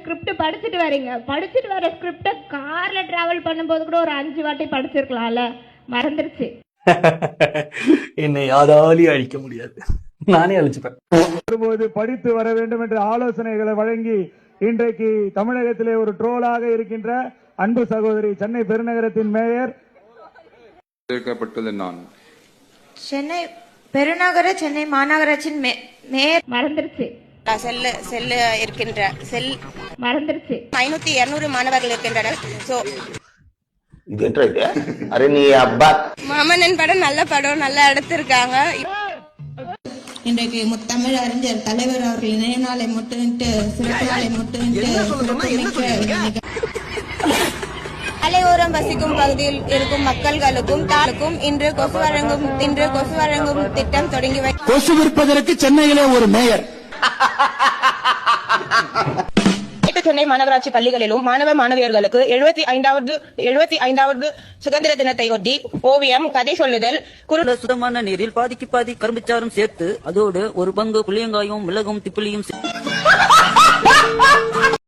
Script படிச்சுட்டு வரீங்க, படிச்சுட்டு வர ஸ்கிரிப்ட கார்ல டிராவல் பண்ணும்போது கூட ஒரு 5 வாட்டி படிச்சிருக்கலாம்ல, மறந்துருச்சு. என்னை யாராலையும் அழிக்க முடியாது, நானே அழிச்சுப்பேன். படித்து வர வேண்டும் என்ற ஆலோசனைகளை வழங்கி இன்றைக்கு தமிழகத்திலே ஒரு ட்ரோலாக இருக்கின்ற அன்பு சகோதரி சென்னை பெருநகரத்தின் மேயர் நான் சென்னை பெருநகர சென்னை மாநகராட்சியின் மேயர் மறந்துருச்சு. செல்லு இருக்கின்ற செல் மறந்துருச்சு. 500 200 மாணவர்கள் இருக்கின்றனர். மாமன்னன் படம் நல்ல படம், நல்லா எடுத்திருக்காங்க. இன்றைக்கு முத்தமிழ் அறிஞர் தலைவர் அவர்கள் நினைவு நாளை முன்னிட்டு சிறப்பு நாளை முன்னிட்டு மலையோரம் வசிக்கும் பகுதியில் இருக்கும் மக்களுக்கும் இன்று கொசு வழங்கும் திட்டம் தொடங்கி கொசு விற்பதற்கு சென்னையிலே ஒரு மேயர். சென்னை மாநகராட்சி பள்ளிகளிலும் மாணவ மாணவியர்களுக்கு 75வது சுதந்திர தினத்தை ஒட்டி ஓவியம், கதை சொல்லுதல், சுத்தமான நீரில் பாதிக்கு பாதி கரும்புச்சாரும் சேர்த்து அதோடு ஒரு பங்கு புளியங்காயும் மிளகும் திப்பிலியும்